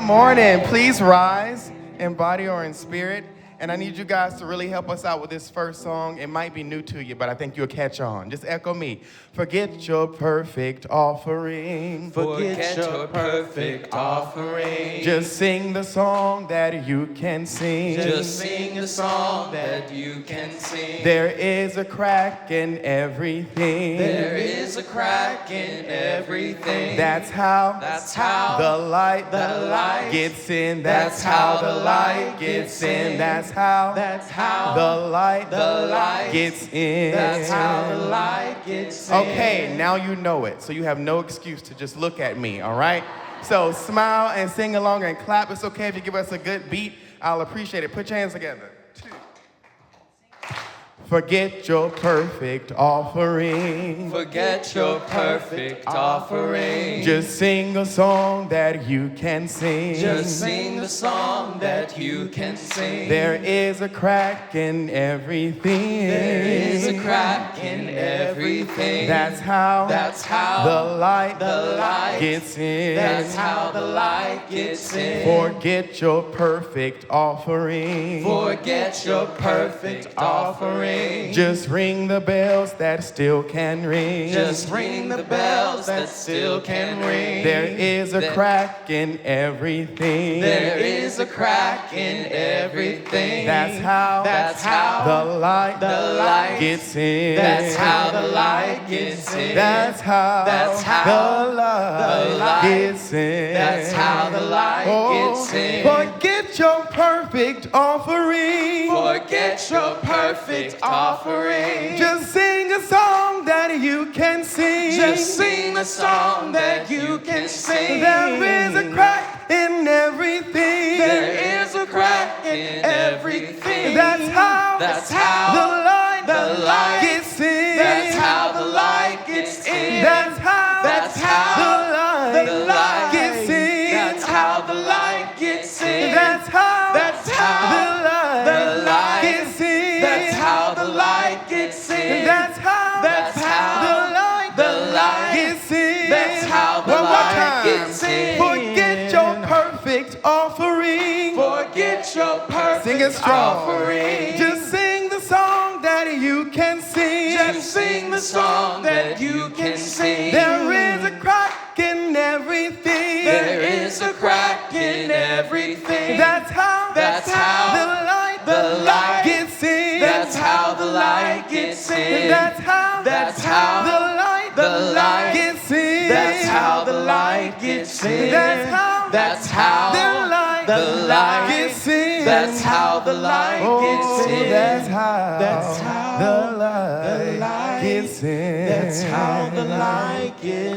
morning. Please rise in body or in spirit. And I need you guys to really help us out with this first song. It might be new to you, but I think you'll catch on. Just echo me. Forget your perfect offering. Forget your perfect offering. Just sing the song that you can sing. Just sing the song that you can sing. There is a crack in everything. There is a crack in everything. That's how the light gets in. That's how the light gets in. That's how the light gets in. That's how the light gets in. Okay, now you know it, so you have no excuse to just look at me, all right? So smile and sing along and clap. It's okay if you give us a good beat. I'll appreciate it. Put your hands together. Forget your perfect offering. Forget your perfect offering. Just sing a song that you can sing. Just sing the song that you can sing. There is a crack in everything. There is a crack in everything. That's how the light gets in. That's how the light gets in. Forget your perfect offering. Forget your perfect offering. Just ring the bells that still can ring. Just ring the bells that still can ring. There is a crack in everything. There is a crack in everything. That's how the light gets in. That's how the light gets in. That's how the light gets in. That's how the light gets in. Forget your perfect offering. Forget your perfect offering. Just sing a song that you can sing. Just sing the song that you can sing. There is a crack in everything. There is a crack in everything. That's how the light gets in. That's how the light gets in. That's how the light gets in. That's how the light gets in. That's how the light gets in. That's how the light gets in. That's how the light gets in. That's how the light gets in. Forget your perfect offering. Forget your perfect Sing it strong. offering. Just sing the song that you can sing. Just sing the song that you can sing. There is a crack in everything. There is a crack in everything. That's how the light gets in. That's how the light gets in. That's how the light gets in. That's how the light gets in. That's how the light gets in. That's how the light gets in. That's how the light gets in. That's how the light gets in. That's how the light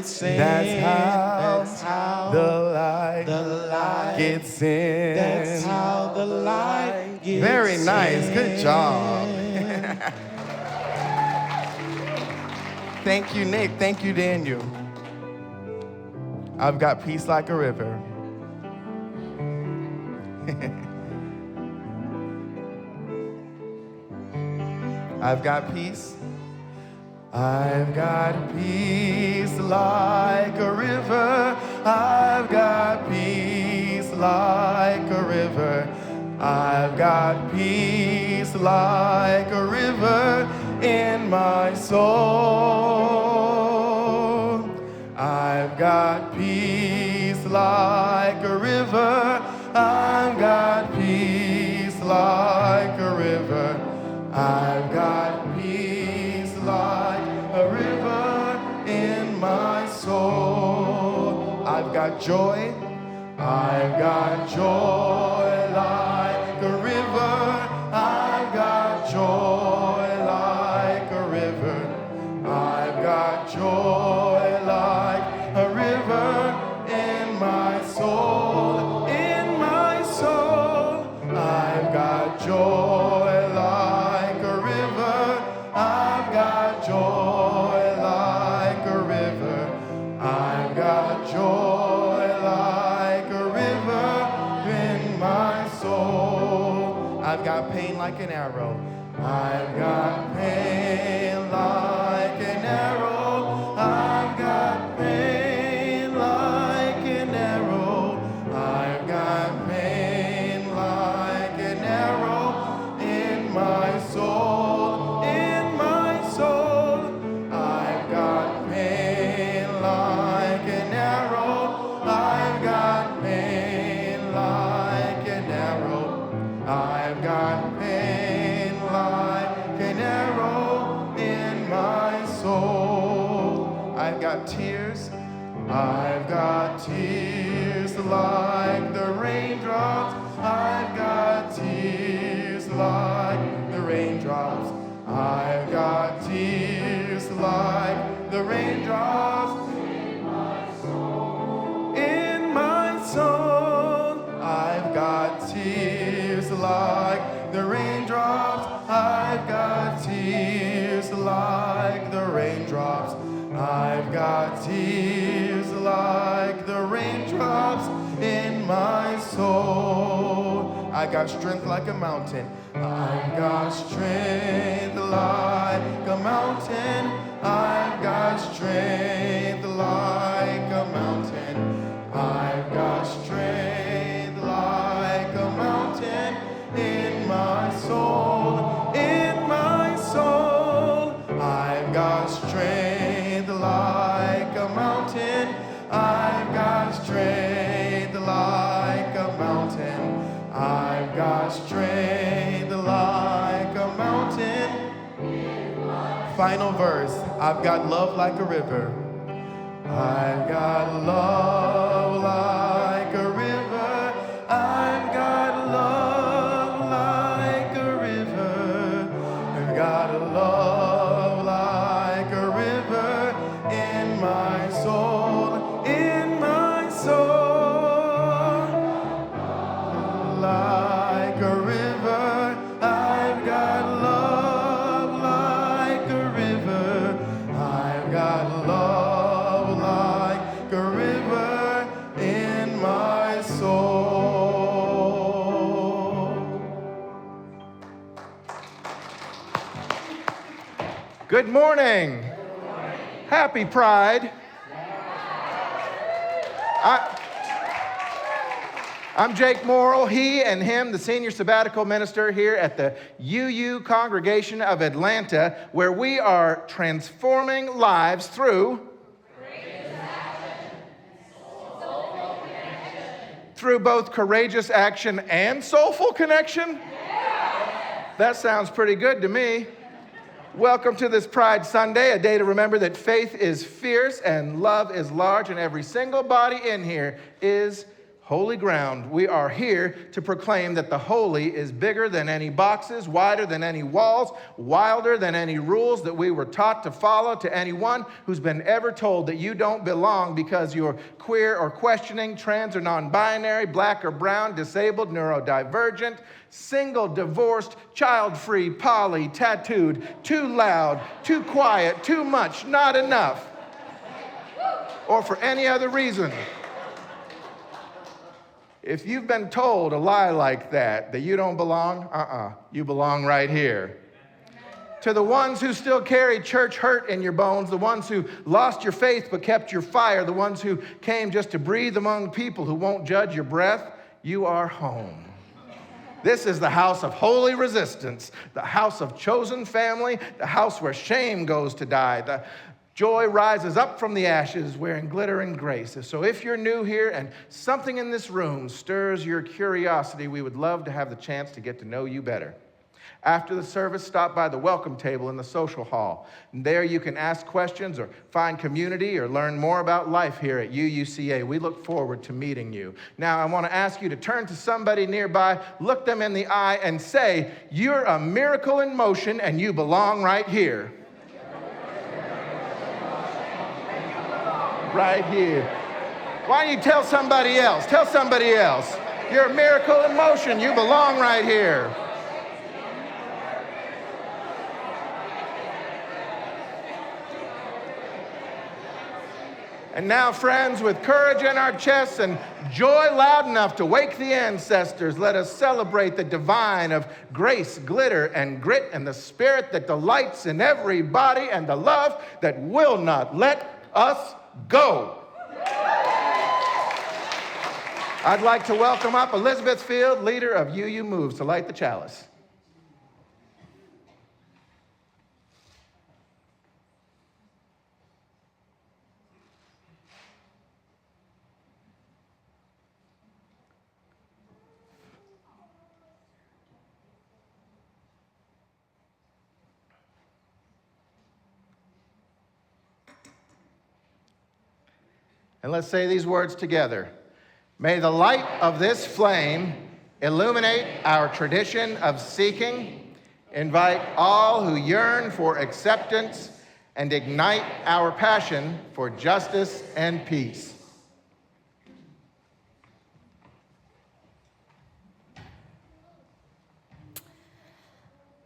gets in. That's how the light gets in. Very nice. Good job. Thank you, Nick. Thank you, Daniel. I've got peace like a river. I've got peace. I've got peace like a river. I've got peace like a river. I've got peace like a river in my soul. I've got peace like a river. I've got peace like a river. I've got peace like a river in my soul. I've got joy. I've got joy like a river. I've got joy like a river. I've got joy like a river in my soul. In my soul, I've got joy like a river. I've got joy like a river. I've got joy like a river in my soul. I've got pain like an arrow. I've got pain like an arrow. I've got pain like an arrow. I've got I've got tears like the raindrops. I've got tears like the raindrops. I've got tears like the raindrops. In my soul, I've got tears like the raindrops. I've got tears like the raindrops. I've got tears like the raindrops in my soul. I got strength like a mountain. I've got strength like a mountain. I've got strength like a mountain. I've got strength like a mountain in my soul. In my soul, I've got strength like a mountain. I've got strength like a mountain. I've got strength like a mountain. Final verse. I've got love like a river. I've got love like a river. I've got love like a river. I've got love like a river in my soul. In my soul. Like a river. I've got love like a river. I've got love like a river in my soul. Good morning. Happy Pride. I'm Jake Morrill, he and him, the senior sabbatical minister here at the UU congregation of Atlanta, where we are transforming lives through both courageous action and soulful connection? That sounds pretty good to me. Welcome to this Pride Sunday, a day to remember that faith is fierce and love is large, and every single body in here is holy ground. We are here to proclaim that the holy is bigger than any boxes, wider than any walls, wilder than any rules that we were taught to follow. To anyone who's been ever told that you don't belong because you're queer or questioning, trans or non-binary, black or brown, disabled, neurodivergent, single, divorced, child-free, poly, tattooed, too loud, too quiet, too much, not enough, or for any other reason. If you've been told a lie like that you don't belong, you belong right here. To the ones who still carry church hurt in your bones, the ones who lost your faith but kept your fire, the ones who came just to breathe among people who won't judge your breath, you are home. This is the house of holy resistance, the house of chosen family, the house where shame goes to die, the joy rises up from the ashes wearing glittering grace. So if you're new here and something in this room stirs your curiosity, we would love to have the chance to get to know you better. After the service, stop by the welcome table in the social hall. And there you can ask questions or find community or learn more about life here at UUCA. We look forward to meeting you. Now, I want to ask you to turn to somebody nearby, look them in the eye, and say, "You're a miracle in motion and you belong right here." Right here. Why don't you tell somebody else? Tell somebody else. You're a miracle in motion. You belong right here. And now, friends, with courage in our chests and joy loud enough to wake the ancestors, let us celebrate the divine of grace, glitter, and grit, and the spirit that delights in every body, and the love that will not let us go. I'd like to welcome up Elizabeth Field, leader of UU Moves, to light the chalice. And let's say these words together. May the light of this flame illuminate our tradition of seeking, invite all who yearn for acceptance, and ignite our passion for justice and peace.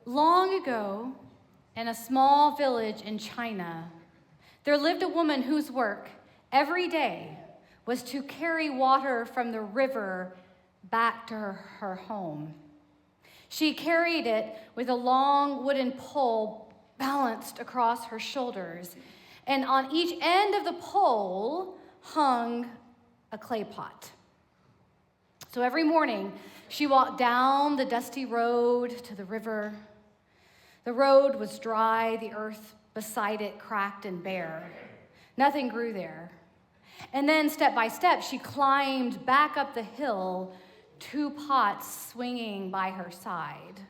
Long ago, in a small village in China, there lived a woman whose work every day was to carry water from the river back to her home. She carried it with a long wooden pole balanced across her shoulders, and on each end of the pole hung a clay pot. So every morning, she walked down the dusty road to the river. The road was dry, the earth beside it cracked and bare. Nothing grew there. And then, step by step, she climbed back up the hill, 2 pots swinging by her side.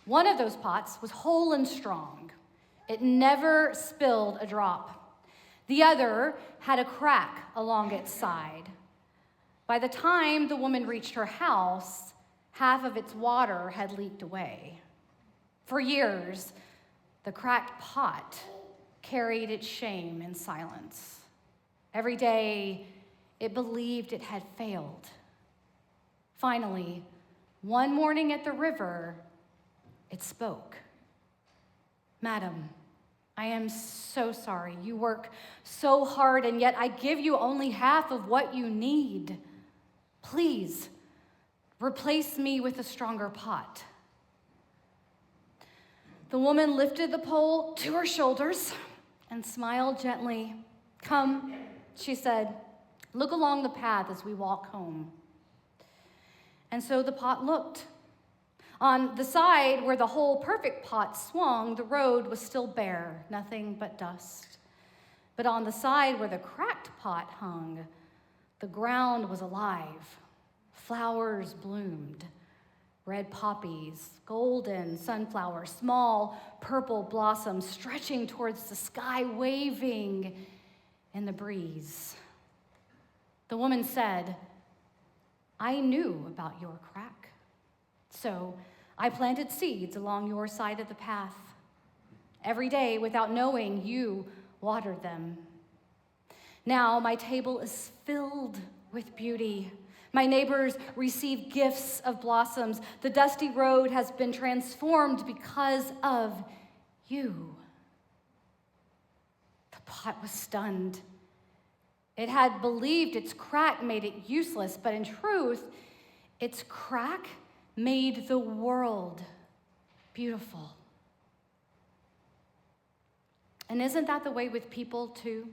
One of those pots was whole and strong. It never spilled a drop. The other had a crack along its side. By the time the woman reached her house, half of its water had leaked away. For years, the cracked pot carried its shame in silence. Every day, it believed it had failed. Finally, one morning at the river, it spoke. Madam, I am so sorry. You work so hard, and yet I give you only half of what you need. Please, replace me with a stronger pot. The woman lifted the pole to her shoulders and smiled gently. Come, she said, look along the path as we walk home. And so the pot looked. On the side where the whole perfect pot swung, the road was still bare, nothing but dust. But on the side where the cracked pot hung, the ground was alive. Flowers bloomed. Red poppies, golden sunflowers, small purple blossoms stretching towards the sky, waving in the breeze. The woman said, I knew about your crack, so I planted seeds along your side of the path. Every day, without knowing, you watered them. Now my table is filled with beauty. My neighbors receive gifts of blossoms. The dusty road has been transformed because of you. The pot was stunned. It had believed its crack made it useless, but in truth, its crack made the world beautiful. And isn't that the way with people too?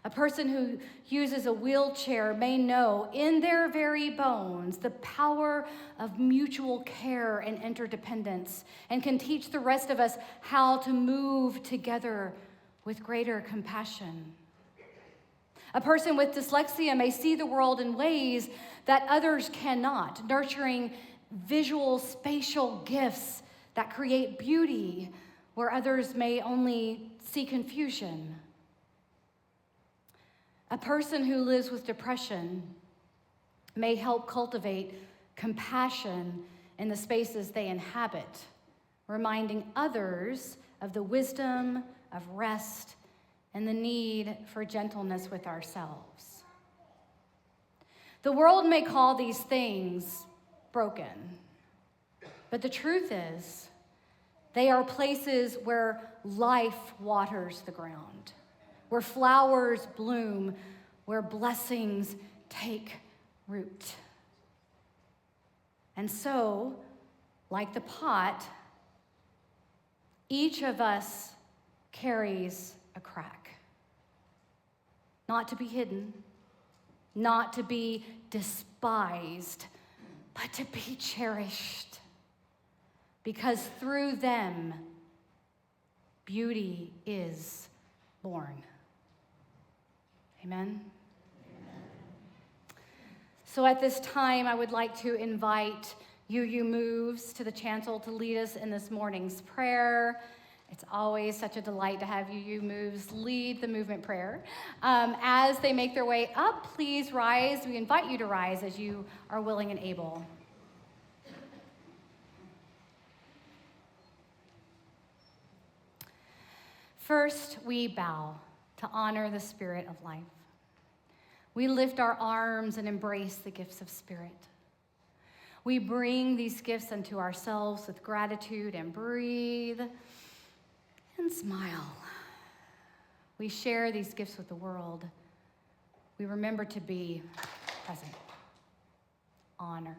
A person who uses a wheelchair may know in their very bones the power of mutual care and interdependence, and can teach the rest of us how to move together with greater compassion. A person with dyslexia may see the world in ways that others cannot, nurturing visual, spatial gifts that create beauty where others may only see confusion. A person who lives with depression may help cultivate compassion in the spaces they inhabit, reminding others of the wisdom of rest and the need for gentleness with ourselves. The world may call these things broken, but the truth is, they are places where life waters the ground, where flowers bloom, where blessings take root. And so, like the pot, each of us carries a crack. Not to be hidden, not to be despised, but to be cherished. Because through them, beauty is born. Amen? So at this time, I would like to invite UU Moves to the chancel to lead us in this morning's prayer. It's always such a delight to have UU Moves lead the movement prayer. As they make their way up, please rise. We invite you to rise as you are willing and able. First, we bow to honor the Spirit of life. We lift our arms and embrace the gifts of Spirit. We bring these gifts unto ourselves with gratitude and breathe and smile. We share these gifts with the world. We remember to be present, honor,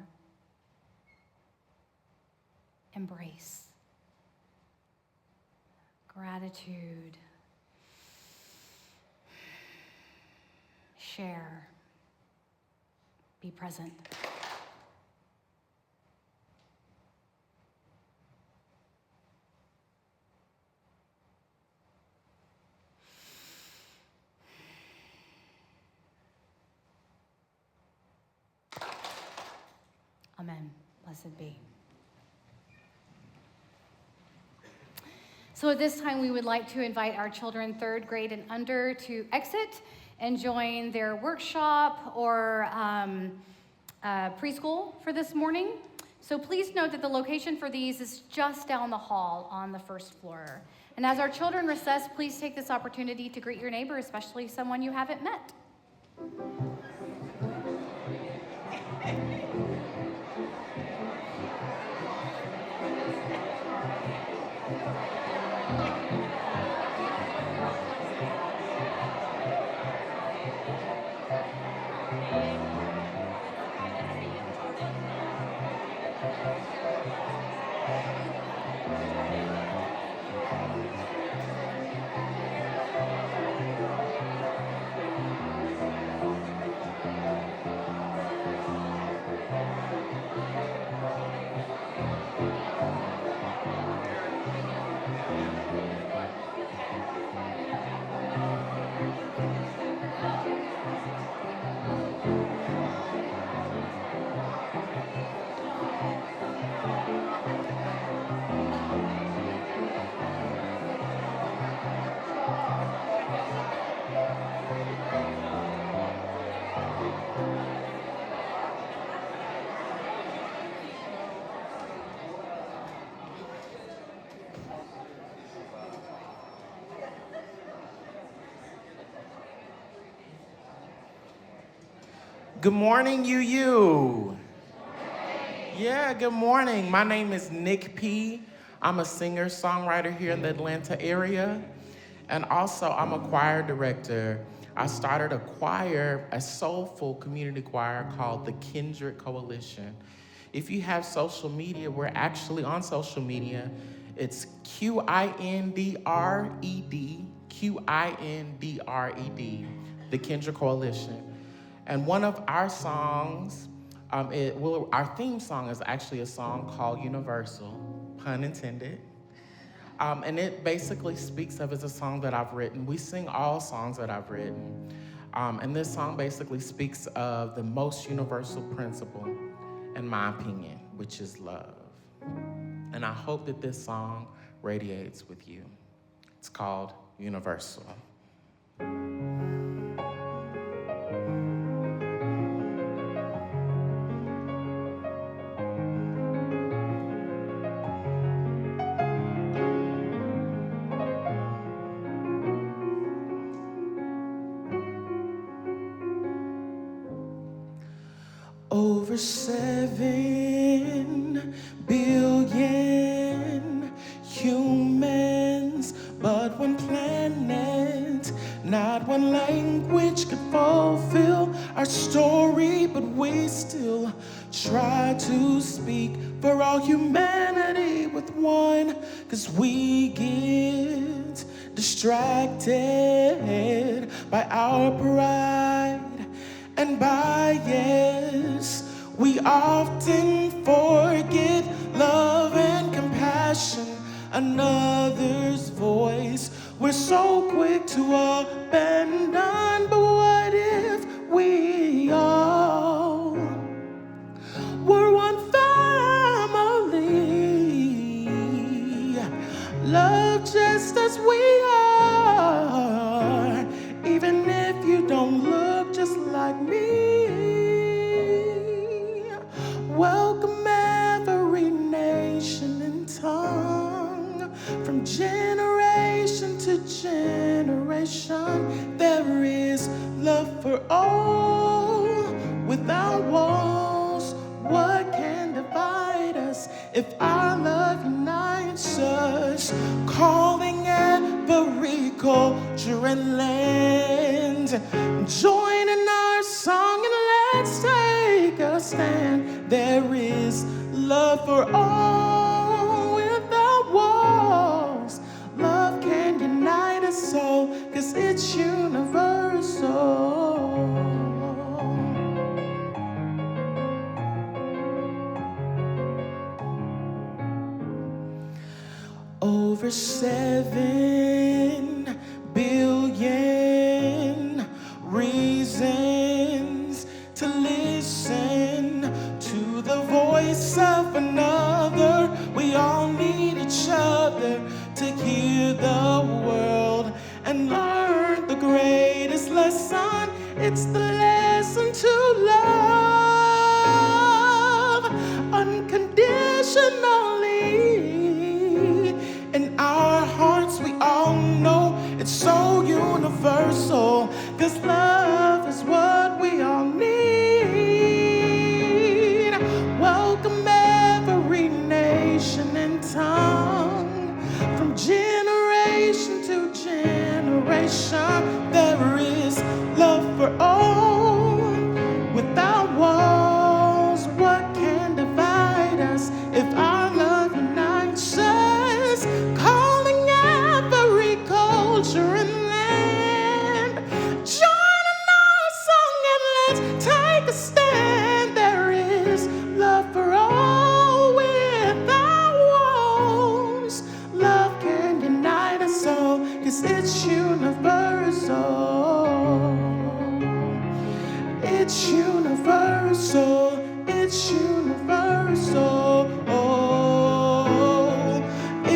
embrace, gratitude, share, be present. Amen. Blessed be. So at this time, we would like to invite our children 3rd grade and under to exit and join their workshop or preschool for this morning. So please note that the location for these is just down the hall on the 1st floor. And as our children recess, please take this opportunity to greet your neighbor, especially someone you haven't met. Good morning, UU. Yeah, good morning. My name is Nick P. I'm a singer-songwriter here in the Atlanta area. And also, I'm a choir director. I started a choir, a soulful community choir called the Kindred Coalition. If you have social media, we're actually on social media. It's QINDRED, QINDRED, the Kindred Coalition. And one of our songs, our theme song is actually a song called Universal, pun intended. And it basically speaks of, it's a song that I've written. We sing all songs that I've written. And this song basically speaks of the most universal principle, in my opinion, which is love. And I hope that this song radiates with you. It's called Universal. Over 7 billion humans, but one planet, not one language could fulfill our story, but we still try to speak for all humanity with one, 'cause we get distracted by our pride and bias. We often forget love and compassion, another's voice. We're so quick to abandon, but what if we all were one family? Love just Without walls, what can divide us if our love unites us? Calling every culture and land, joining our song and let's take a stand. There is love for all. Without walls, love can unite us all, 'cause it's universal. Over 7 billion reasons to listen to the voice of another. We all need each other to hear the world and learn the greatest lesson. It's the lesson to love unconditionally. In our hearts we all know it's so universal, 'cause love is what we all need. Welcome every nation and tongue, from generation to generation. There is love for all. Without walls, what can divide us if our love unites us? Calling every culture and land, joining our song and let's take a stand. There is love for all. Without walls, love can unite us all, 'cause it's universal. It's universal. It's universal. Oh,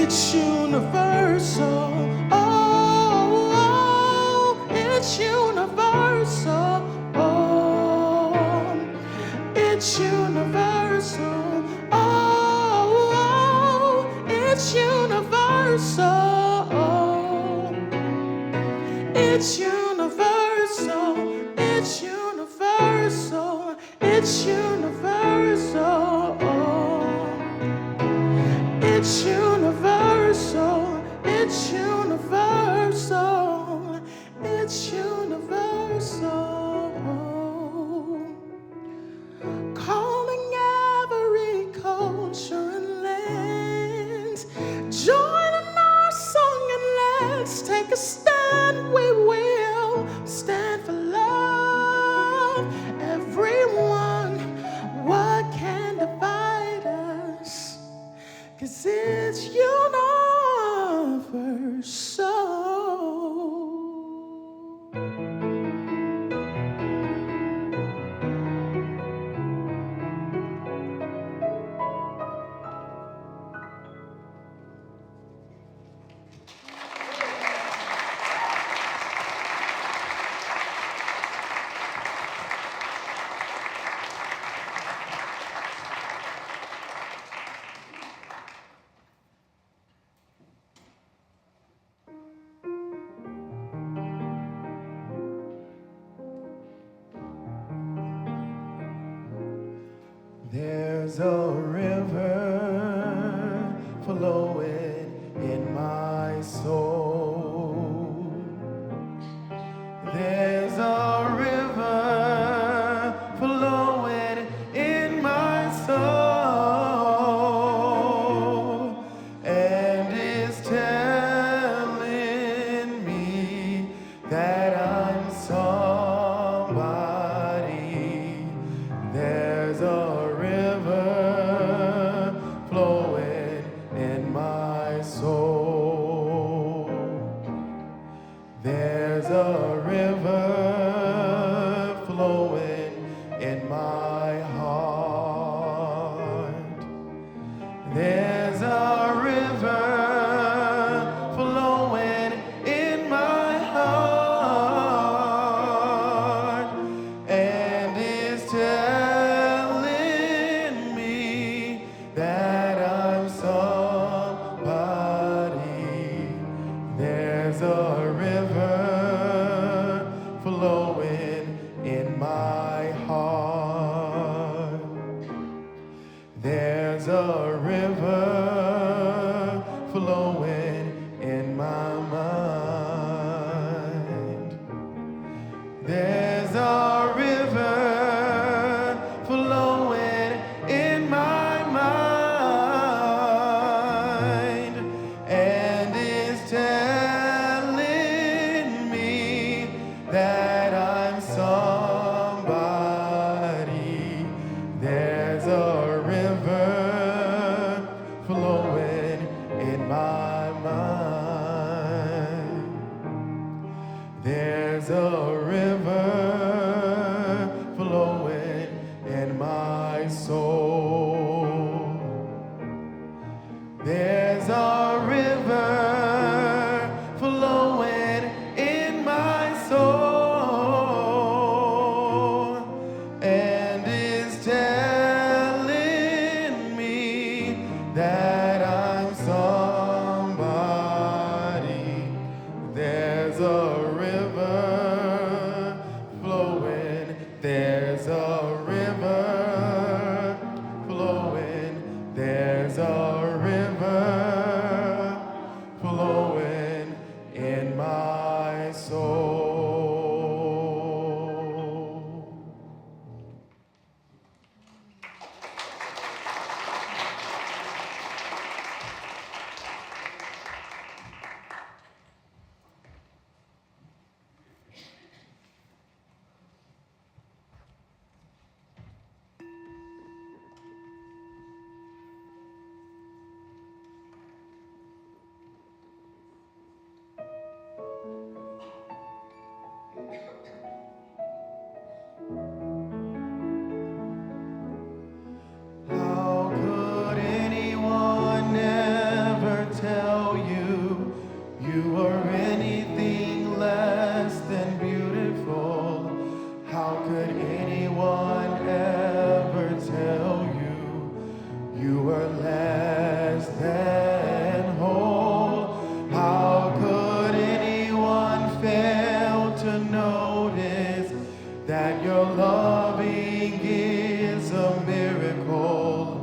it's universal. Oh, it's universal. Oh, it's universal. Oh, it's universal. It's universal. It's universal. It's universal. It's universal. It's universal. It's universal. Calling every culture and land, joining our song and let's take a stand. We will stand for love. Everyone, what can divide us? 'Cause it's universal. There's a river flowing in my soul. There's a river flowing in my soul, and it's telling me that I'm somebody. There's a river flowing in my soul. There's a river flowing in my heart. There's a river flowing in my heart, and it's telling me that I'm somebody. There's a river flowing in my heart. There's a river flowing in my heart, and it's telling me that I'm somebody. There's a river flowing in my heart, and it's telling me that I'm somebody. There's a river flowing in my heart, and it's telling me that I'm somebody. There's a river flowing in my heart, and it's telling me that I'm somebody. There's a river flowing in my heart. There's a river flowing. There's a river flowing in my soul. How could anyone ever tell you you were anything less than beautiful? How could anyone ever tell you you were less than whole? How could anyone fail to notice that your loving is a miracle?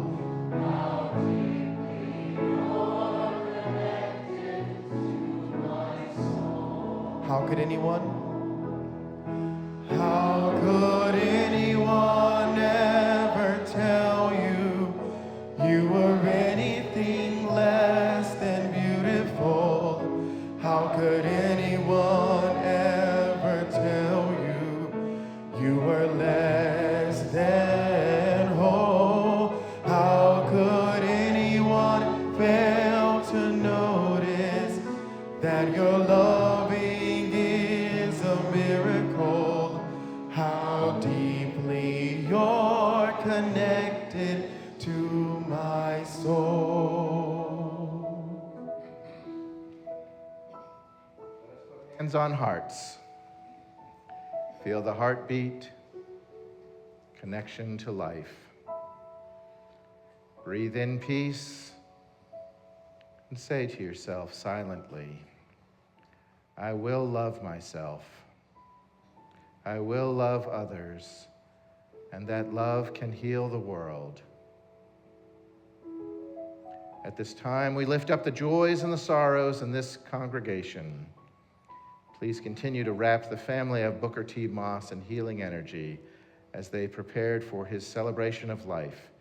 How could anyone? How could anyone ever tell you you were anything less than beautiful? How could anyone ever tell you you were less than whole? How could anyone fail to notice that your loving is a miracle? How deeply you're connected to my soul. Hands on hearts. Feel the heartbeat, connection to life. Breathe in peace and say to yourself silently, I will love myself. I will love others, and that love can heal the world. At this time, we lift up the joys and the sorrows in this congregation. Please continue to wrap the family of Booker T. Moss in healing energy as they prepared for his celebration of life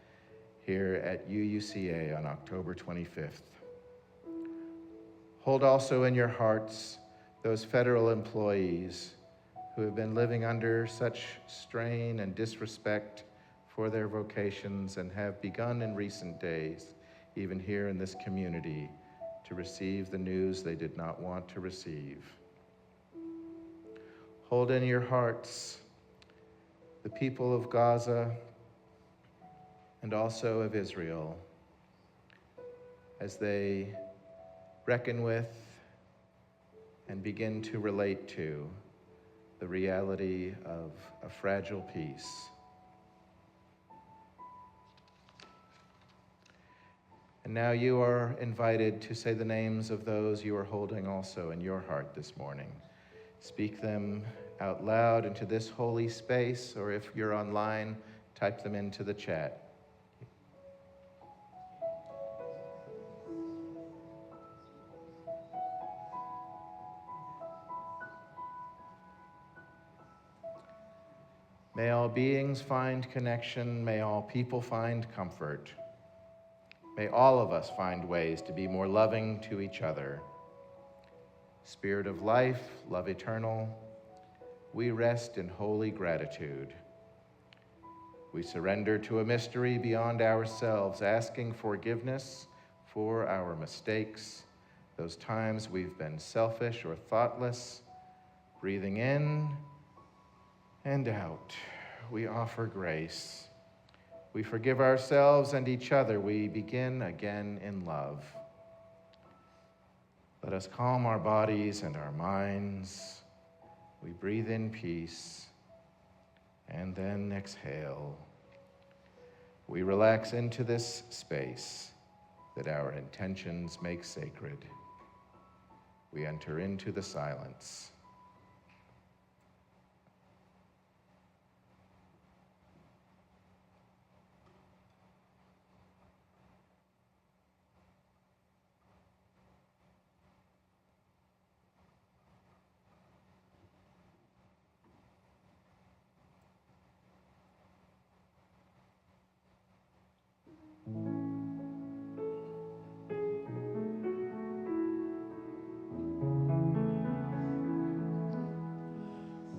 here at UUCA on October 25th. Hold also in your hearts those federal employees who have been living under such strain and disrespect for their vocations and have begun in recent days, even here in this community, to receive the news they did not want to receive. Hold in your hearts the people of Gaza and also of Israel as they reckon with and begin to relate to the reality of a fragile peace. And now you are invited to say the names of those you are holding also in your heart this morning. Speak them out loud into this holy space, or if you're online, type them into the chat. May all beings find connection. May all people find comfort. May all of us find ways to be more loving to each other. Spirit of life, love eternal, we rest in holy gratitude. We surrender to a mystery beyond ourselves, asking forgiveness for our mistakes, those times we've been selfish or thoughtless. Breathing in and out, we offer grace. We forgive ourselves and each other. We begin again in love. Let us calm our bodies and our minds. We breathe in peace and then exhale. We relax into this space that our intentions make sacred. We enter into the silence.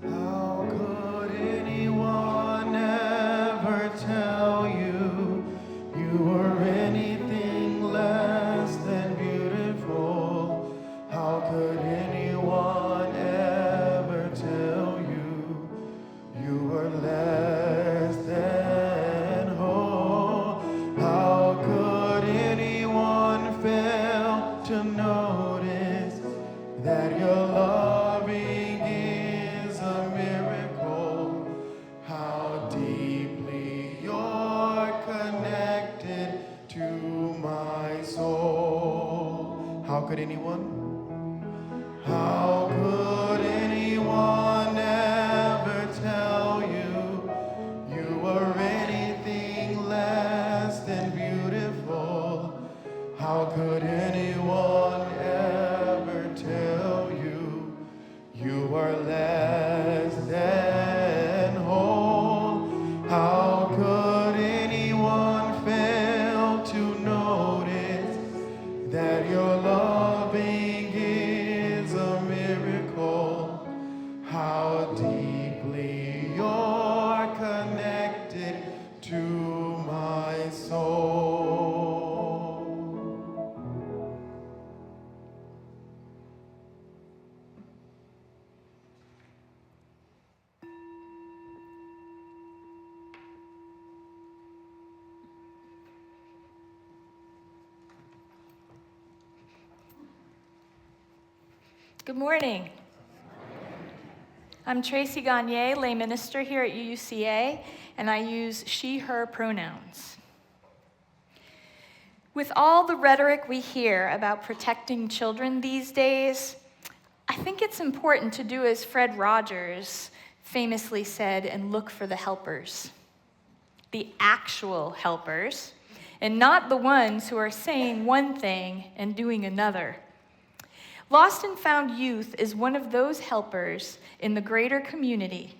How could anyone ever tell you you were anything less than beautiful? How could anyone ever tell you you were less than whole? How could anyone fail to notice that your loving is a miracle? How deeply you're connected to my soul. How could anyone? How could anyone ever tell you you were anything less than beautiful? How could anyone ever tell you you were less than whole? How could anyone fail to notice that your loving is a miracle? How deeply you're connected to my soul. Good morning. I'm Tracy Gagne, lay minister here at UUCA, and I use she, her pronouns. With all the rhetoric we hear about protecting children these days, I think it's important to do as Fred Rogers famously said and look for the helpers. The actual helpers, and not the ones who are saying one thing and doing another. Lost and Found Youth is one of those helpers in the greater community.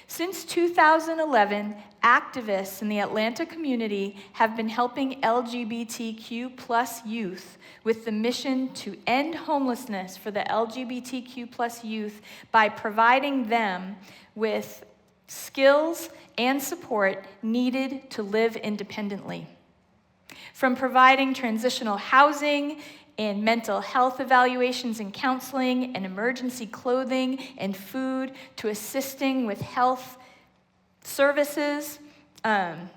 Since 2011, activists in the Atlanta community have been helping LGBTQ+ youth with the mission to end homelessness for the LGBTQ+ youth by providing them with skills and support needed to live independently. From providing transitional housing and mental health evaluations and counseling and emergency clothing and food to assisting with health services, health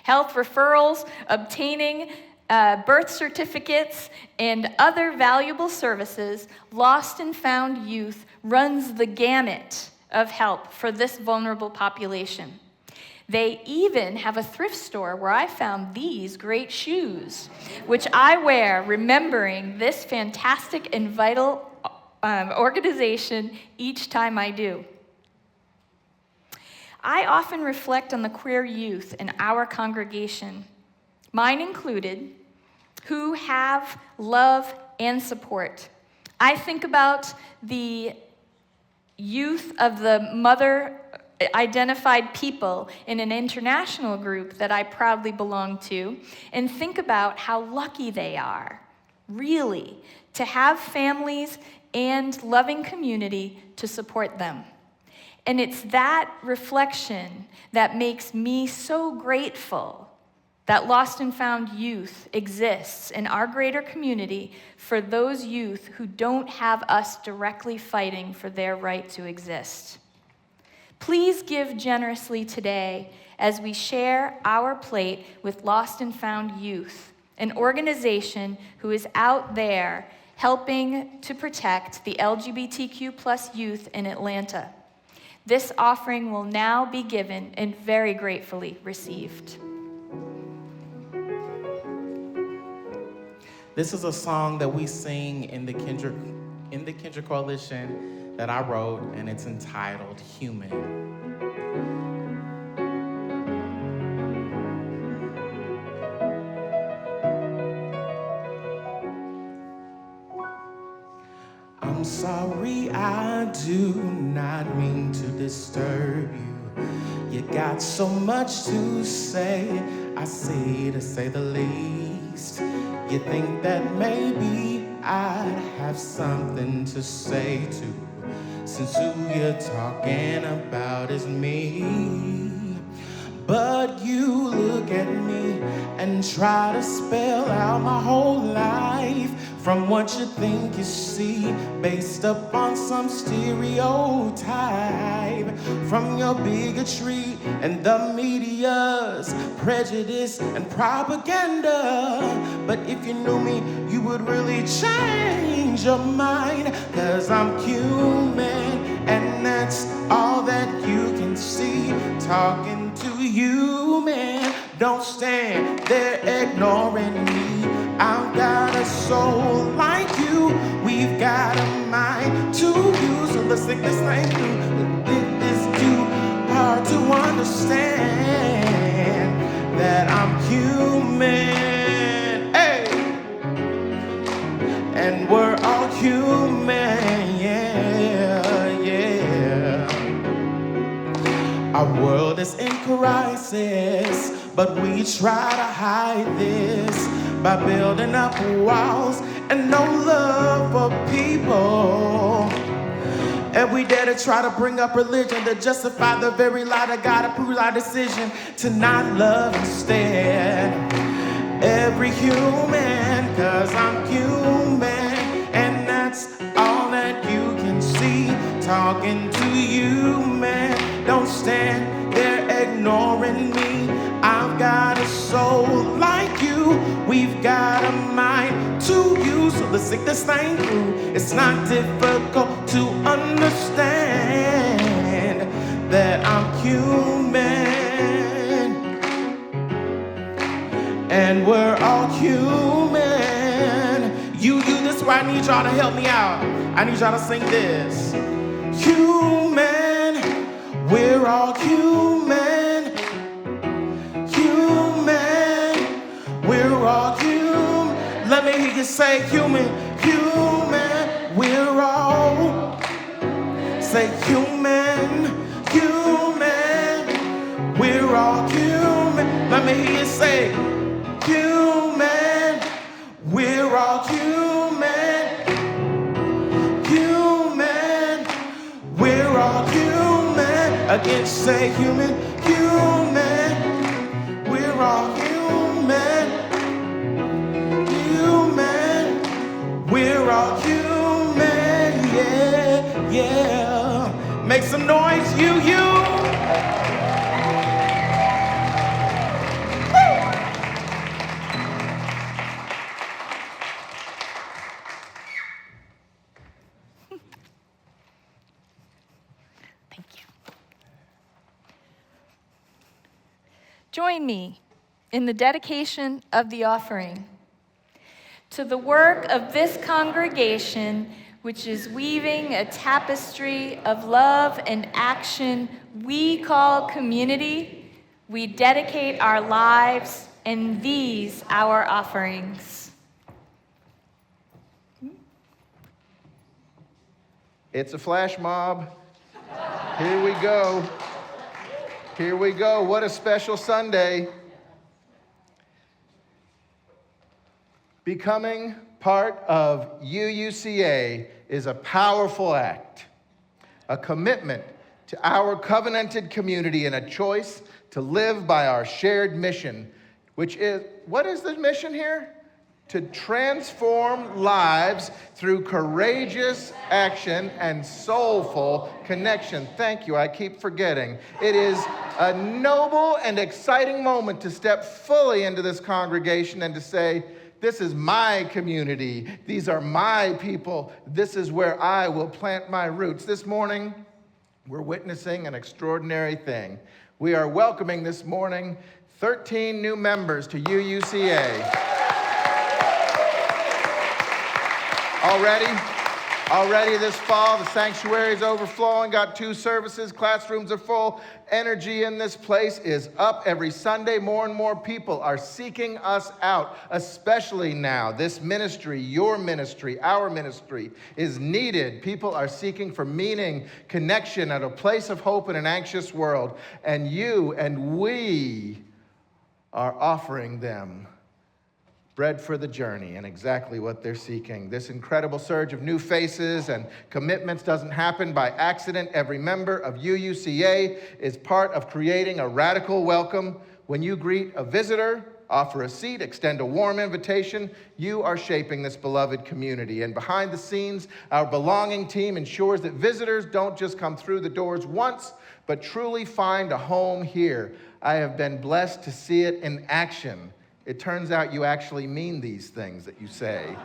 referrals, obtaining birth certificates, and other valuable services, Lost and Found Youth runs the gamut of help for this vulnerable population. They even have a thrift store where I found these great shoes, which I wear remembering this fantastic and vital organization each time I do. I often reflect on the queer youth in our congregation, mine included, who have love and support. I think about the youth of the mother-identified people in an international group that I proudly belong to, and think about how lucky they are, really, to have families and loving community to support them. And it's that reflection that makes me so grateful that Lost and Found Youth exists in our greater community for those youth who don't have us directly fighting for their right to exist. Please give generously today as we share our plate with Lost and Found Youth, an organization who is out there helping to protect the LGBTQ+ youth in Atlanta. This offering will now be given and very gratefully received. This is a song that we sing in the Kindred Coalition that I wrote, and it's entitled Human. I'm sorry, I do not mean to disturb you. You got so much to say, I see, to say the least. You think that maybe I'd have something to say to, since who you're talking about is me. But you look at me and try to spell out my whole life from what you think you see, based upon some stereotype from your bigotry and the media's prejudice and propaganda. But if you knew me, you would really change your mind, 'cause I'm human, and that's all that you can see. Talking to you, man, don't stand there ignoring me. I've got a soul like you, we've got a mind to use. So let's think this thing through. It is too hard to understand that I'm human, hey, and we're all human, yeah, yeah. Our world is in crisis, but we try to hide this by building up walls and no love for people. And we dare to try to bring up religion to justify the very lie that God approved our decision to not love instead. Every human, 'cause I'm human, and that's all that you can see. Talking to you, man, don't stand there ignoring me. I've got a soul like you, we've got a mind to use. So let's think this thing through. It's not difficult to understand that I'm human, and we're all human. This is where I need y'all to help me out. I need y'all to sing this. Human, we're all human. Human, we're all human. Let me hear you say human. Human, we're all. Say human, human, we're all human. Let me hear you say human, we're all human. Human, we're all human. Again, say human, human, we're all human. Human, we're all human, yeah, yeah. Make some noise, you. Thank you. Join me in the dedication of the offering to the work of this congregation, which is weaving a tapestry of love and action we call community. We dedicate our lives and these our offerings. It's a flash mob. Here we go. Here we go. What a special Sunday. Becoming part of UUCA is a powerful act, a commitment to our covenanted community, and a choice to live by our shared mission, which is, what is the mission here? To transform lives through courageous action and soulful connection. Thank you, I keep forgetting. It is a noble and exciting moment to step fully into this congregation and to say, this is my community. These are my people. This is where I will plant my roots. This morning, we're witnessing an extraordinary thing. We are welcoming this morning 13 new members to UUCA. Already, Already this fall, the sanctuary is overflowing, got 2 services, classrooms are full. Energy in this place is up every Sunday. More and more people are seeking us out, especially now. This ministry, your ministry, our ministry is needed. People are seeking for meaning, connection at a place of hope in an anxious world. And you and we are offering them bread for the journey and exactly what they're seeking. This incredible surge of new faces and commitments doesn't happen by accident. Every member of UUCA is part of creating a radical welcome. When you greet a visitor, offer a seat, extend a warm invitation, you are shaping this beloved community. And behind the scenes, our belonging team ensures that visitors don't just come through the doors once, but truly find a home here. I have been blessed to see it in action. It turns out you actually mean these things that you say.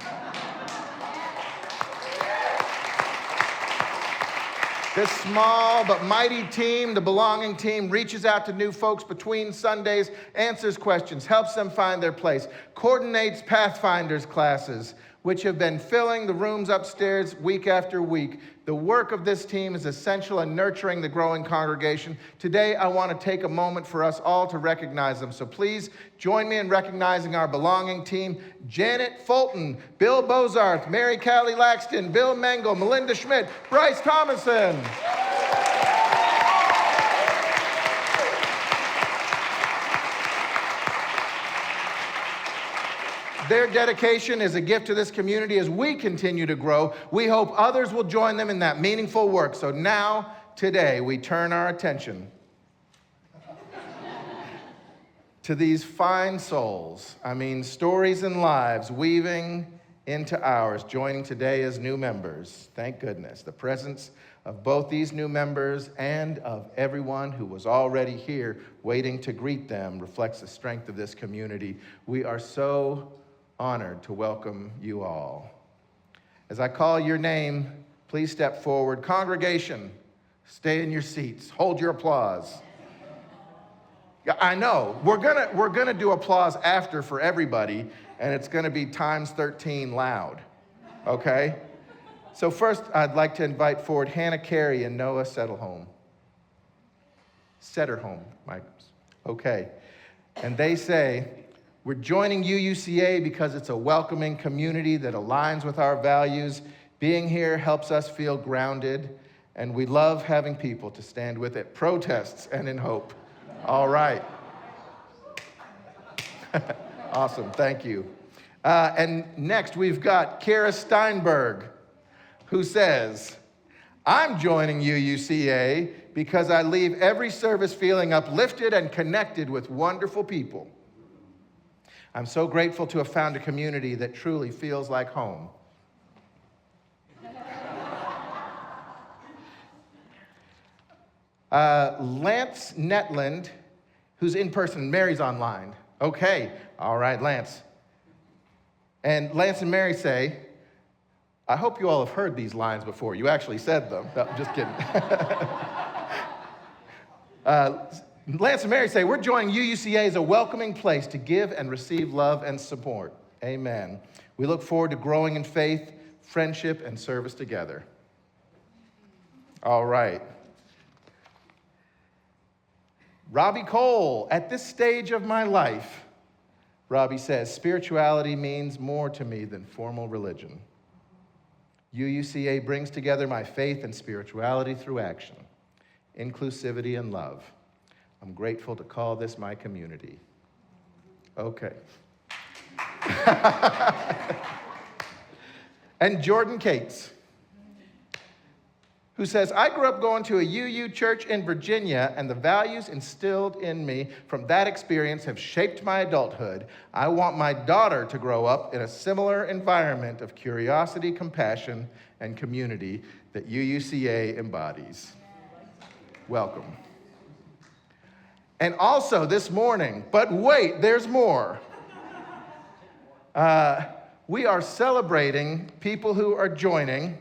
This small but mighty team, the belonging team, reaches out to new folks between Sundays, answers questions, helps them find their place, coordinates Pathfinders classes, which have been filling the rooms upstairs week after week. The work of this team is essential in nurturing the growing congregation. Today, I want to take a moment for us all to recognize them. So please join me in recognizing our belonging team: Janet Fulton, Bill Bozarth, Mary Callie Laxton, Bill Mengel, Melinda Schmidt, Bryce Thomason. Their dedication is a gift to this community as we continue to grow. We hope others will join them in that meaningful work. So now, today, we turn our attention to these fine souls. Stories and lives weaving into ours, joining today as new members. Thank goodness. The presence of both these new members and of everyone who was already here waiting to greet them reflects the strength of this community. We are so honored to welcome you all. As I call your name, please step forward. Congregation, stay in your seats. Hold your applause. Yeah, I know. We're gonna do applause after for everybody, and it's gonna be times 13 loud. Okay? So first, I'd like to invite forward Hannah Carey and Noah Setterholm. Mike. Okay. And they say, we're joining UUCA because it's a welcoming community that aligns with our values. Being here helps us feel grounded, and we love having people to stand with at protests and in hope. All right. Awesome, thank you. And next, we've got Kara Steinberg, who says, I'm joining UUCA because I leave every service feeling uplifted and connected with wonderful people. I'm so grateful to have found a community that truly feels like home. Lance Netland, who's in person. Mary's online. Okay, all right, Lance. And Lance and Mary say, I hope you all have heard these lines before. You actually said them. No, I'm just kidding. Lance and Mary say, we're joining UUCA as a welcoming place to give and receive love and support. Amen. We look forward to growing in faith, friendship, and service together. All right. Robbie Cole, at this stage of my life, Robbie says, spirituality means more to me than formal religion. UUCA brings together my faith and spirituality through action, inclusivity, and love. I'm grateful to call this my community. Okay. And Jordan Cates, who says, I grew up going to a UU church in Virginia, and the values instilled in me from that experience have shaped my adulthood. I want my daughter to grow up in a similar environment of curiosity, compassion, and community that UUCA embodies. Welcome. And also this morning, but wait, there's more. We are celebrating people who are joining,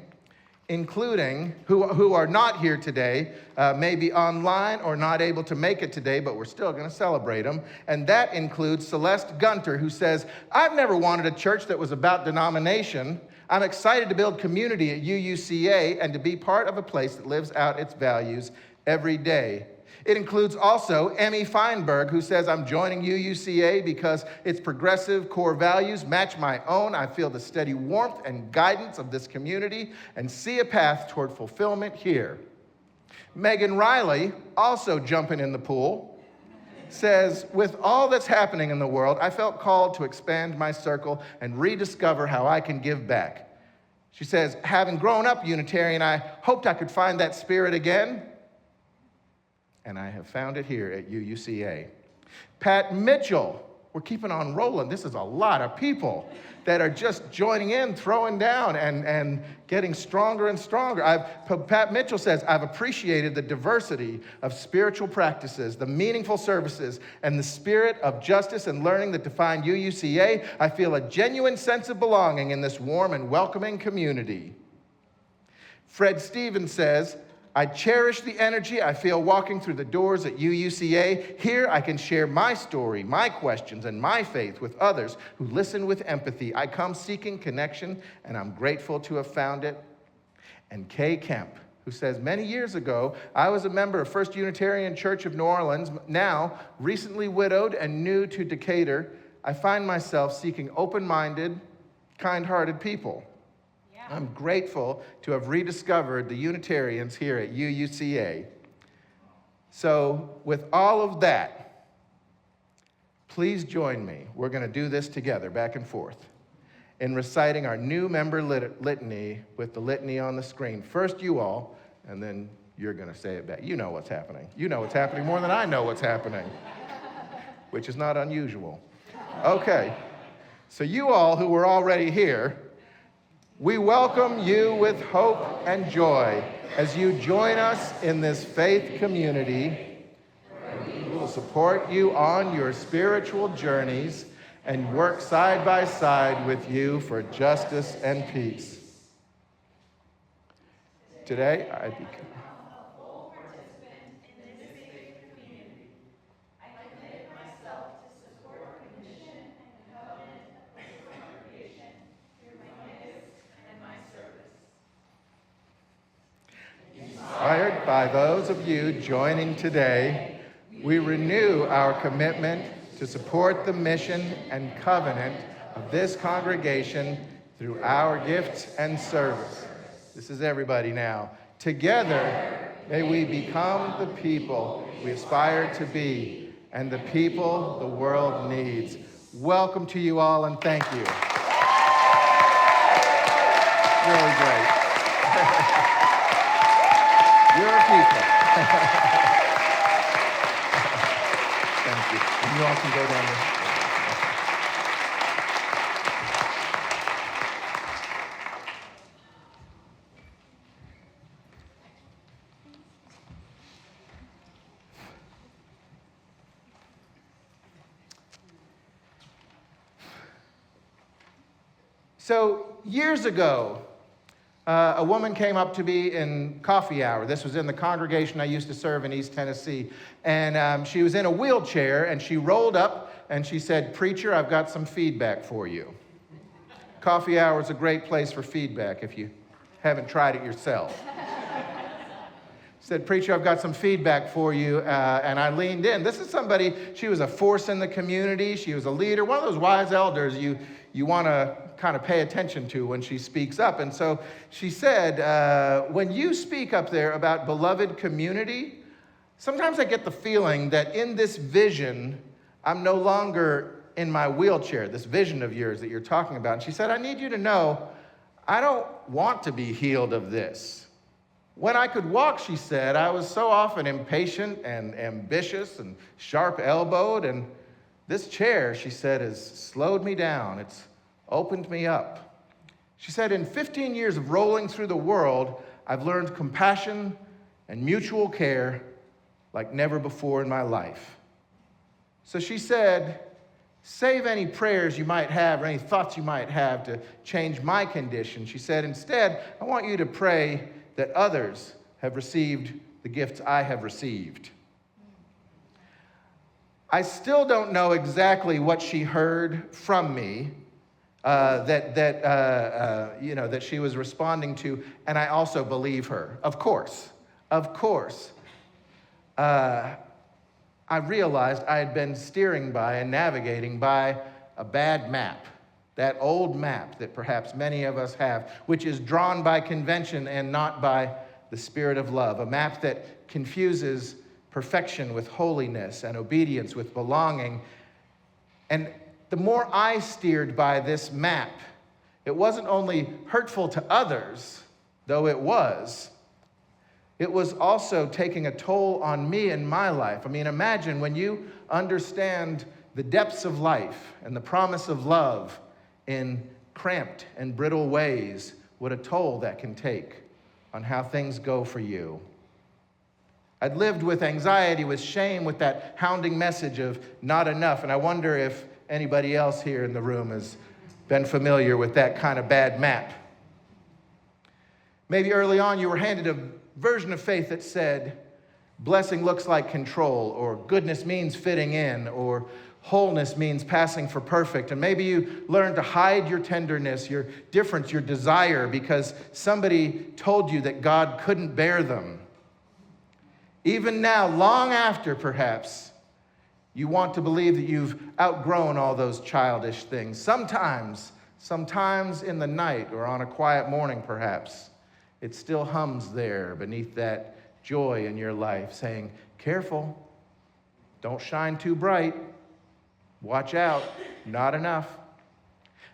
including who are not here today, maybe online or not able to make it today, but we're still going to celebrate them. And that includes Celeste Gunter, who says, I've never wanted a church that was about denomination. I'm excited to build community at UUCA and to be part of a place that lives out its values every day. It includes also Emmy Feinberg, who says, I'm joining UUCA because its progressive core values match my own. I feel the steady warmth and guidance of this community and see a path toward fulfillment here. Megan Riley, also jumping in the pool, says, with all that's happening in the world, I felt called to expand my circle and rediscover how I can give back. She says, having grown up Unitarian, I hoped I could find that spirit again, and I have found it here at UUCA. Pat Mitchell, we're keeping on rolling. This is a lot of people that are just joining in, throwing down, and getting stronger and stronger. Pat Mitchell says, I've appreciated the diversity of spiritual practices, the meaningful services, and the spirit of justice and learning that define UUCA. I feel a genuine sense of belonging in this warm and welcoming community. Fred Stevens says, I cherish the energy I feel walking through the doors at UUCA. Here I can share my story, my questions, and my faith with others who listen with empathy. I come seeking connection, and I'm grateful to have found it. And Kay Kemp, who says, many years ago, I was a member of First Unitarian Church of New Orleans. Now, recently widowed and new to Decatur, I find myself seeking open-minded, kind-hearted people. I'm grateful to have rediscovered the Unitarians here at UUCA. So with all of that, please join me. We're going to do this together, back and forth, in reciting our new member litany with the litany on the screen. First you all, and then you're going to say it back. You know what's happening. You know what's happening more than I know what's happening, which is not unusual. Okay, so you all who were already here, we welcome you with hope and joy as you join us in this faith community. We will support you on your spiritual journeys and work side by side with you for justice and peace. Today, I become inspired by those of you joining today, we renew our commitment to support the mission and covenant of this congregation through our gifts and service. This is everybody now. Together, may we become the people we aspire to be and the people the world needs. Welcome to you all, and thank you. Really great. Your people. Thank you. And you all can go down there. So years ago, a woman came up to me in coffee hour. This was in the congregation I used to serve in East Tennessee. And she was in a wheelchair, and she rolled up, and she said, "Preacher, I've got some feedback for you." Coffee hour is a great place for feedback if you haven't tried it yourself. Said, "Preacher, I've got some feedback for you." And I leaned in. This is somebody, she was a force in the community. She was a leader, one of those wise elders you want to kind of pay attention to when she speaks up. And so she said, when you speak up there about beloved community, sometimes I get the feeling that in this vision, I'm no longer in my wheelchair, this vision of yours that you're talking about. And she said, I need you to know, I don't want to be healed of this. When I could walk, she said, I was so often impatient and ambitious and sharp-elbowed, and this chair, she said, has slowed me down. It's opened me up. She said, in 15 years of rolling through the world, I've learned compassion and mutual care like never before in my life. So she said, save any prayers you might have or any thoughts you might have to change my condition. She said, instead, I want you to pray that others have received the gifts I have received. I still don't know exactly what she heard from me. that she was responding to, and I also believe her. Of course. I realized I had been steering by and navigating by a bad map, that old map that perhaps many of us have, which is drawn by convention and not by the spirit of love, a map that confuses perfection with holiness and obedience with belonging. And the more I steered by this map, it wasn't only hurtful to others, though it was also taking a toll on me and my life. I mean, imagine when you understand the depths of life and the promise of love in cramped and brittle ways, what a toll that can take on how things go for you. I'd lived with anxiety, with shame, with that hounding message of not enough, and I wonder if anybody else here in the room has been familiar with that kind of bad map. Maybe early on you were handed a version of faith that said, blessing looks like control, or goodness means fitting in, or wholeness means passing for perfect. And maybe you learned to hide your tenderness, your difference, your desire, because somebody told you that God couldn't bear them. Even now, long after perhaps, you want to believe that you've outgrown all those childish things. Sometimes in the night or on a quiet morning perhaps, it still hums there beneath that joy in your life, saying, careful, don't shine too bright, watch out, not enough.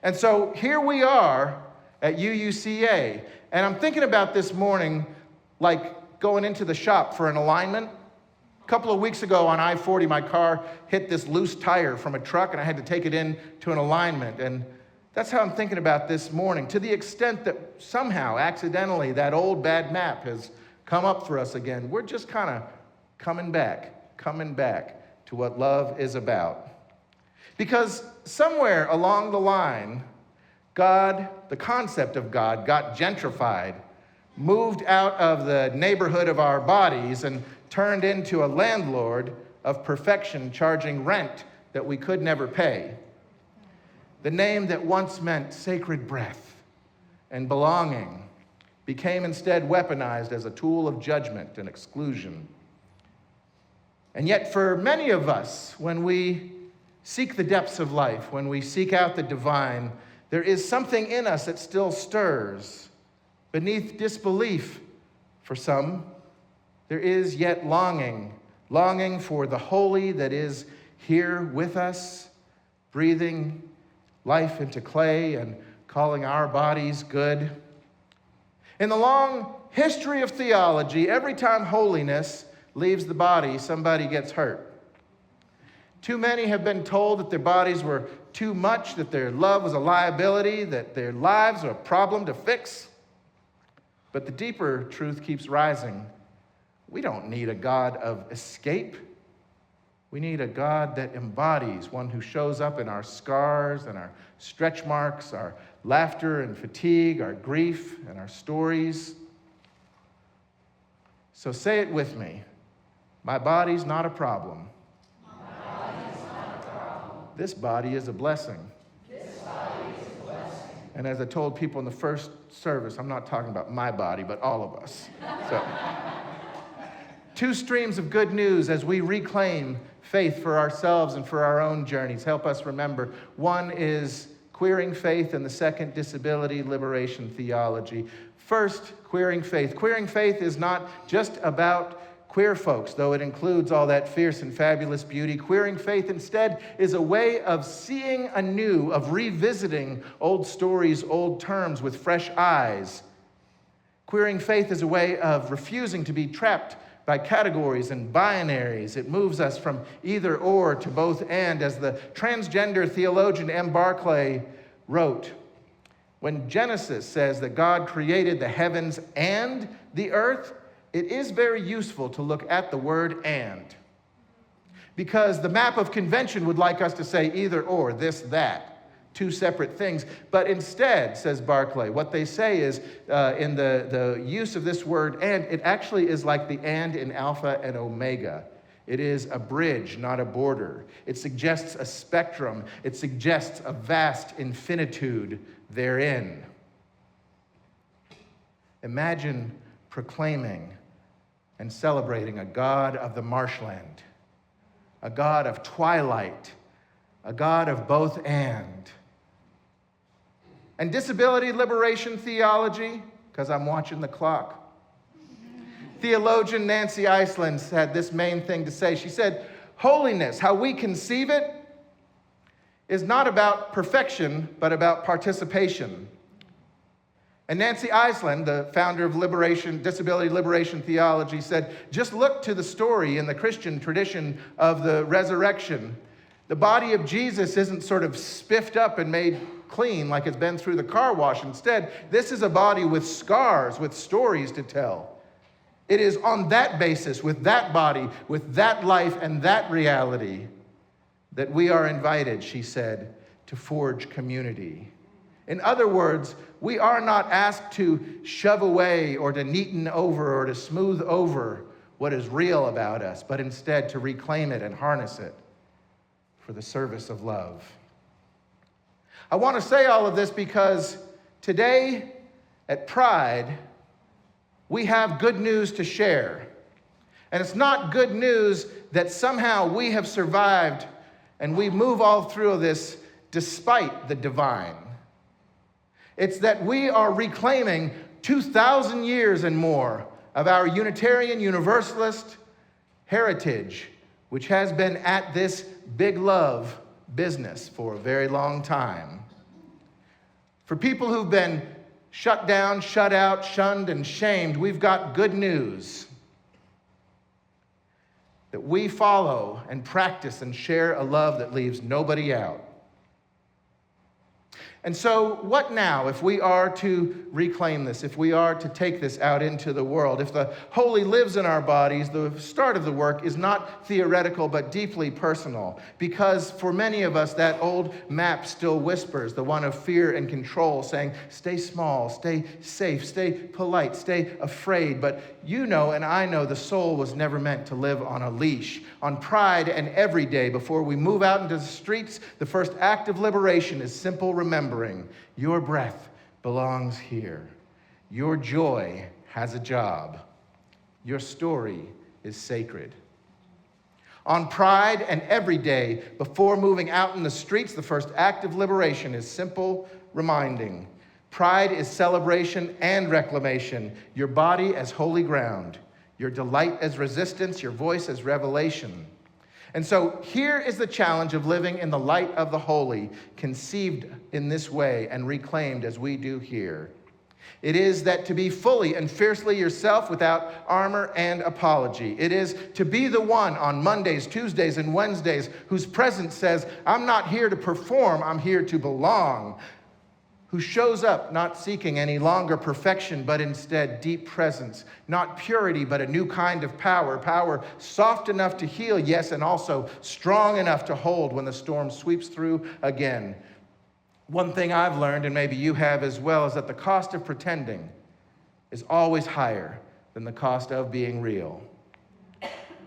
And so here we are at UUCA, and I'm thinking about this morning like going into the shop for an alignment. A couple of weeks ago on I-40, my car hit this loose tire from a truck, and I had to take it in to an alignment. And that's how I'm thinking about this morning, to the extent that somehow, accidentally, that old bad map has come up for us again. We're just kind of coming back to what love is about. Because somewhere along the line, God, the concept of God, got gentrified, moved out of the neighborhood of our bodies, and turned into a landlord of perfection, charging rent that we could never pay. The name that once meant sacred breath and belonging became instead weaponized as a tool of judgment and exclusion. And yet for many of us, when we seek the depths of life, when we seek out the divine, there is something in us that still stirs. Beneath disbelief for some, there is yet longing for the holy that is here with us, breathing life into clay and calling our bodies good. In the long history of theology, every time holiness leaves the body, somebody gets hurt. Too many have been told that their bodies were too much, that their love was a liability, that their lives are a problem to fix. But the deeper truth keeps rising. We don't need a God of escape. We need a God that embodies, one who shows up in our scars and our stretch marks, our laughter and fatigue, our grief and our stories. So say it with me. My body's not a problem. My body's not a problem. This body is a blessing. This body is a blessing. And as I told people in the first service, I'm not talking about my body, but all of us. So, two streams of good news as we reclaim faith for ourselves and for our own journeys. Help us remember. One is queering faith, and the second, disability liberation theology. First, queering faith. Queering faith is not just about queer folks, though it includes all that fierce and fabulous beauty. Queering faith instead is a way of seeing anew, of revisiting old stories, old terms with fresh eyes. Queering faith is a way of refusing to be trapped by categories and binaries. It moves us from either or to both and, as the transgender theologian M. Barclay wrote. When Genesis says that God created the heavens and the earth, it is very useful to look at the word and. Because the map of convention would like us to say either or, this, that. Two separate things. But instead, says Barclay, what they say is, in the use of this word and, it actually is like the and in Alpha and Omega. It is a bridge, not a border. It suggests a spectrum. It suggests a vast infinitude therein. Imagine proclaiming and celebrating a God of the marshland, a God of twilight, a God of both and. And disability liberation theology, because I'm watching the clock. Theologian Nancy Iceland had this main thing to say. She said, holiness, how we conceive it, is not about perfection, but about participation. And Nancy Iceland, the founder of disability liberation theology, said, just look to the story in the Christian tradition of the resurrection. The body of Jesus isn't sort of spiffed up and made clean like it's been through the car wash. Instead, this is a body with scars, with stories to tell. It is on that basis, with that body, with that life and that reality, that we are invited, she said, to forge community. In other words, we are not asked to shove away or to neaten over or to smooth over what is real about us, but instead to reclaim it and harness it for the service of love. I want to say all of this because today at Pride, we have good news to share. And it's not good news that somehow we have survived and we move all through this despite the divine. It's that we are reclaiming 2,000 years and more of our Unitarian Universalist heritage, which has been at this big love business for a very long time. For people who've been shut down, shut out, shunned, and shamed, we've got good news that we follow and practice and share a love that leaves nobody out. And so what now if we are to reclaim this, if we are to take this out into the world? If the holy lives in our bodies, the start of the work is not theoretical but deeply personal, because for many of us that old map still whispers, the one of fear and control, saying, stay small, stay safe, stay polite, stay afraid. But you know and I know the soul was never meant to live on a leash. On Pride and every day before we move out into the streets, the first act of liberation is simple remembering. Your breath belongs here. Your joy has a job. Your story is sacred. On Pride and every day before moving out in the streets, the first act of liberation is simple reminding. Pride is celebration and reclamation. Your body as holy ground. Your delight as resistance. Your voice as revelation. And so here is the challenge of living in the light of the holy, conceived in this way and reclaimed as we do here. It is that to be fully and fiercely yourself without armor and apology. It is to be the one on Mondays, Tuesdays, and Wednesdays whose presence says, I'm not here to perform, I'm here to belong. Who shows up not seeking any longer perfection, but instead deep presence, not purity, but a new kind of power, power soft enough to heal, yes, and also strong enough to hold when the storm sweeps through again. One thing I've learned, and maybe you have as well, is that the cost of pretending is always higher than the cost of being real.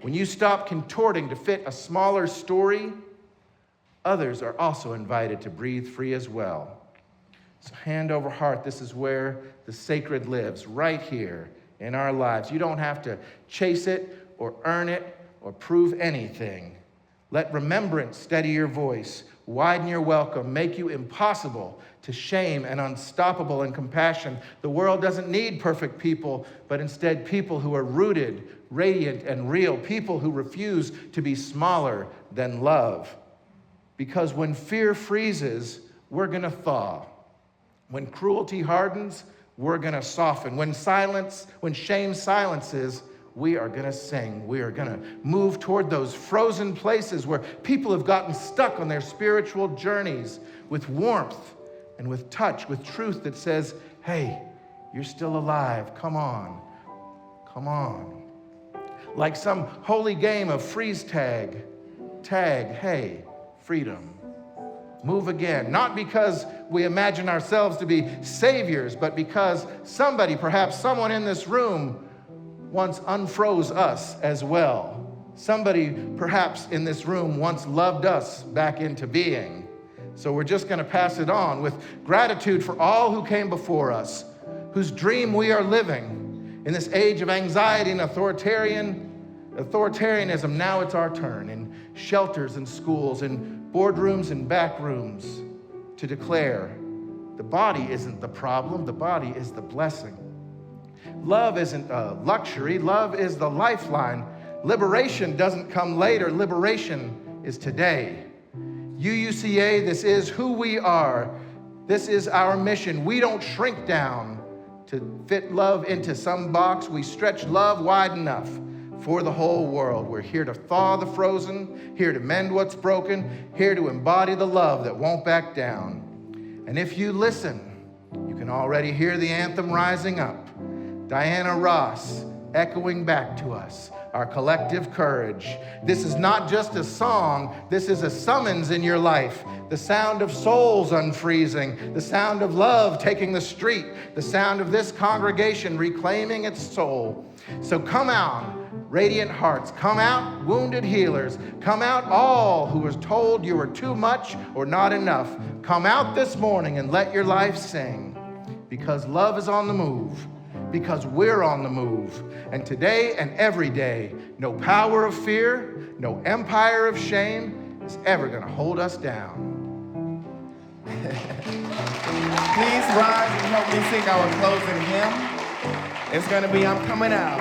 When you stop contorting to fit a smaller story, others are also invited to breathe free as well. So hand over heart, this is where the sacred lives, right here in our lives. You don't have to chase it or earn it or prove anything. Let remembrance steady your voice, widen your welcome, make you impossible to shame and unstoppable in compassion. The world doesn't need perfect people, but instead people who are rooted, radiant, and real, people who refuse to be smaller than love. Because when fear freezes, we're going to thaw. When cruelty hardens, we're going to soften. When shame silences, we are going to sing. We are going to move toward those frozen places where people have gotten stuck on their spiritual journeys with warmth and with touch, with truth that says, hey, you're still alive. Come on. Come on. Like some holy game of freeze tag, hey, freedom. Move again, not because we imagine ourselves to be saviors, but because somebody, perhaps someone in this room, once unfroze us as well. Somebody perhaps in this room once loved us back into being. So we're just going to pass it on with gratitude for all who came before us, whose dream we are living. In this age of anxiety and authoritarianism, now it's our turn in shelters and schools, in boardrooms and back rooms, to declare the body isn't the problem, the body is the blessing. Love isn't a luxury, love is the lifeline. Liberation doesn't come later, liberation is today. UUCA, this is who we are. This is our mission. We don't shrink down to fit love into some box. We stretch love wide enough for the whole world. We're here to thaw the frozen, here to mend what's broken, here to embody the love that won't back down. And if you listen, you can already hear the anthem rising up. Diana Ross echoing back to us our collective courage. This is not just a song, this is a summons in your life. The sound of souls unfreezing, the sound of love taking the street, the sound of this congregation reclaiming its soul. So come out, radiant hearts, come out, wounded healers, come out all who was told you were too much or not enough. Come out this morning and let your life sing, because love is on the move, because we're on the move. And today and every day, no power of fear, no empire of shame is ever gonna hold us down. Please rise and help me sing our closing hymn. It's gonna be I'm Coming Out.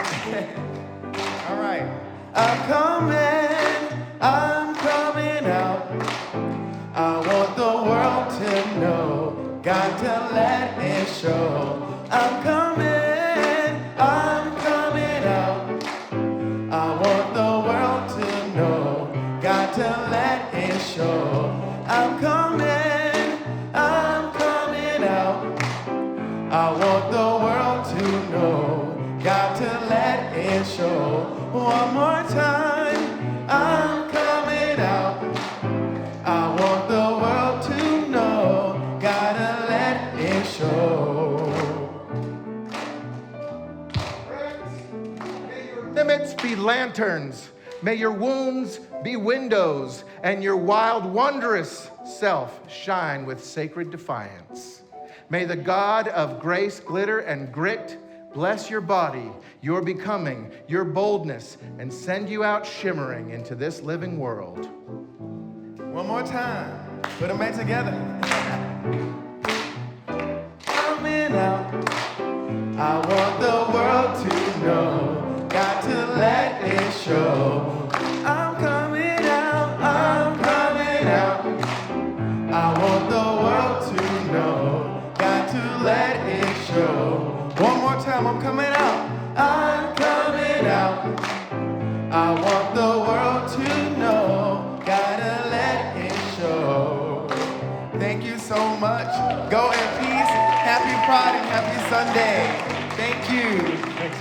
All right. I'm coming out. I want the world to know, got to let it show. I'm coming out. I want the world to know, got to let it show. I'm coming out. I want the world to know, got to let it show. One more time, I'm coming out. I want the world to know, gotta let it show. May your limits be lanterns, may your wounds be windows, and your wild, wondrous self shine with sacred defiance. May the God of grace, glitter, and grit bless your body, your becoming, your boldness, and send you out shimmering into this living world. One more time, put them back together. Coming out, I want the world to know, got to let it show. I'm coming out, I'm coming out. I want the world to know, got to let it show. One more time, I'm coming out, I'm coming out. I want the world to know, gotta let it show. Thank you so much. Go in peace. Happy Pride and happy Sunday. Thank you. Thanks.